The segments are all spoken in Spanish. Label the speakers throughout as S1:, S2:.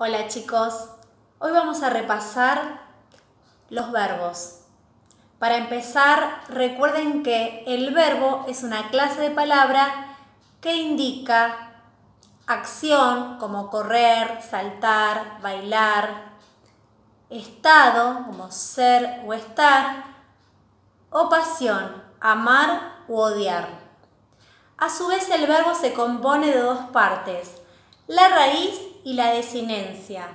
S1: Hola chicos, hoy vamos a repasar los verbos. Para empezar, recuerden que el verbo es una clase de palabra que indica acción como correr, saltar, bailar, estado como ser o estar, o pasión, amar u odiar. A su vez el verbo se compone de dos partes, la raíz y la desinencia.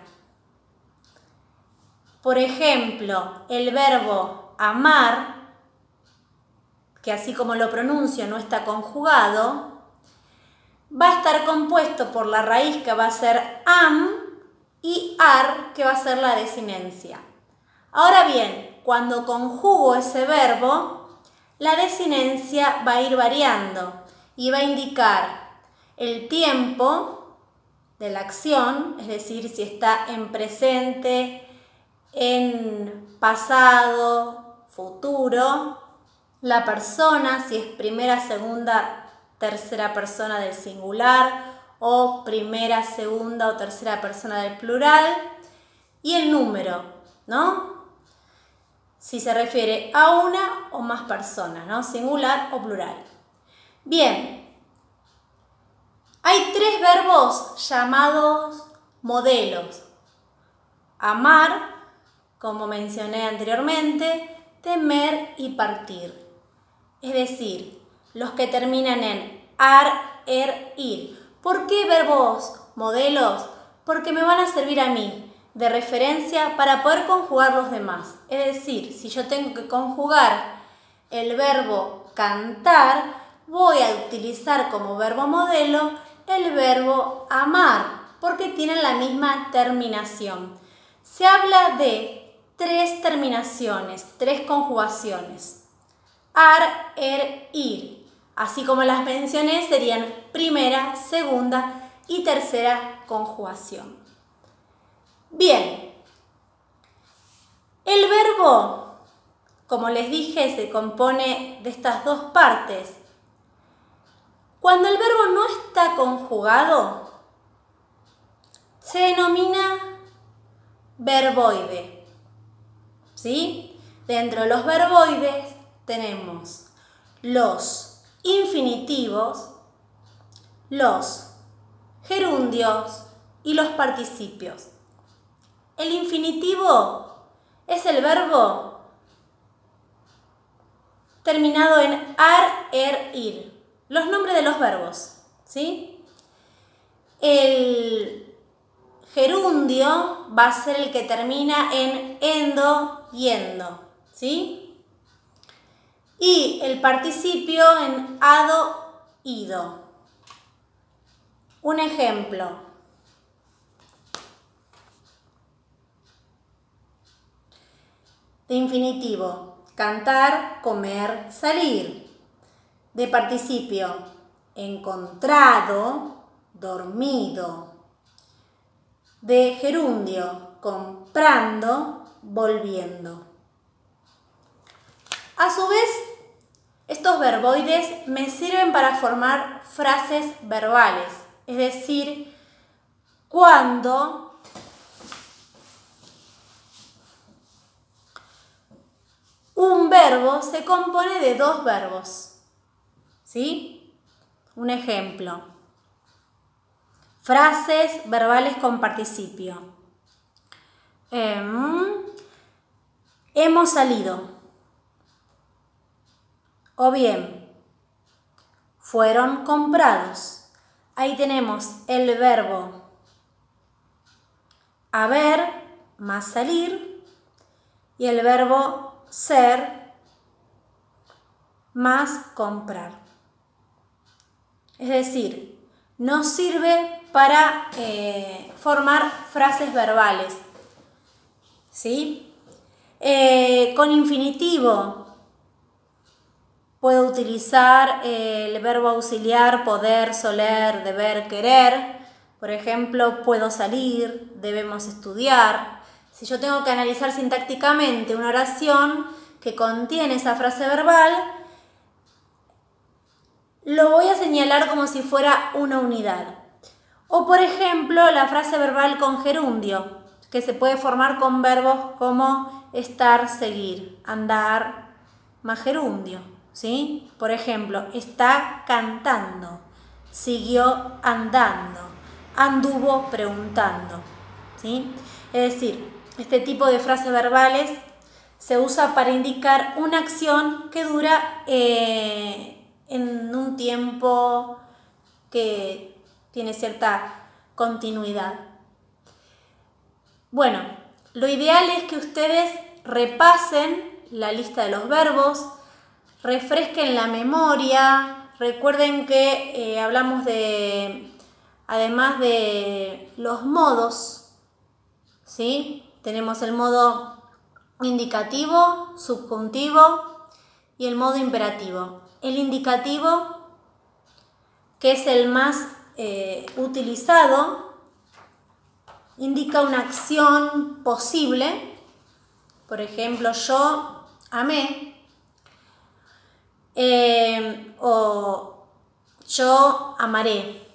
S1: Por ejemplo, el verbo amar, que así como lo pronuncio no está conjugado, va a estar compuesto por la raíz que va a ser am y ar, que va a ser la desinencia. Ahora bien, cuando conjugo ese verbo, la desinencia va a ir variando y va a indicar el tiempo de la acción, es decir, si está en presente, en pasado, futuro, la persona, si es primera, segunda, tercera persona del singular o primera, segunda o tercera persona del plural, y el número, ¿no? Si se refiere a una o más personas, ¿no? Singular o plural. Bien. Hay tres verbos llamados modelos. Amar, como mencioné anteriormente, temer y partir. Es decir, los que terminan en ar, er, ir. ¿Por qué verbos modelos? Porque me van a servir a mí de referencia para poder conjugar los demás. Es decir, si yo tengo que conjugar el verbo cantar, voy a utilizar como verbo modelo el verbo amar, porque tienen la misma terminación. Se habla de tres terminaciones, tres conjugaciones. Ar, er, ir. Así como las mencioné, serían primera, segunda y tercera conjugación. Bien. El verbo, como les dije, se compone de estas dos partes. Cuando el verbo no está conjugado, se denomina verboide. ¿Sí? Dentro de los verboides tenemos los infinitivos, los gerundios y los participios. El infinitivo es el verbo terminado en ar, er, ir. Los nombres de los verbos, ¿sí? El gerundio va a ser el que termina en endo, yendo, ¿sí? Y el participio en ado, ido. Un ejemplo. De infinitivo, cantar, comer, salir. De participio, encontrado, dormido. De gerundio, comprando, volviendo. A su vez, estos verboides me sirven para formar frases verbales, es decir, cuando un verbo se compone de dos verbos. ¿Sí? Un ejemplo. Frases verbales con participio. Hemos salido. O bien, fueron comprados. Ahí tenemos el verbo haber más salir y el verbo ser más comprar. Es decir, nos sirve para formar frases verbales. ¿Sí? Con infinitivo puedo utilizar el verbo auxiliar poder, soler, deber, querer. Por ejemplo, puedo salir, debemos estudiar. Si yo tengo que analizar sintácticamente una oración que contiene esa frase verbal, lo voy a señalar como si fuera una unidad. O por ejemplo, la frase verbal con gerundio, que se puede formar con verbos como estar, seguir, andar, más gerundio, ¿sí? Por ejemplo, está cantando, siguió andando, anduvo preguntando, ¿sí? Es decir, este tipo de frases verbales se usa para indicar una acción que dura en un tiempo que tiene cierta continuidad. Bueno, lo ideal es que ustedes repasen la lista de los verbos, refresquen la memoria, recuerden que hablamos además de los modos, ¿sí? Tenemos el modo indicativo, subjuntivo y el modo imperativo. El indicativo, que es el más utilizado, indica una acción posible. Por ejemplo, yo amé, o yo amaré.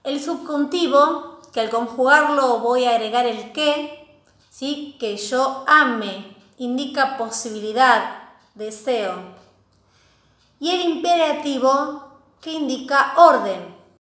S1: El subjuntivo, que al conjugarlo voy a agregar el que, ¿sí? Que yo ame, indica posibilidad, deseo. Y el imperativo, que indica orden.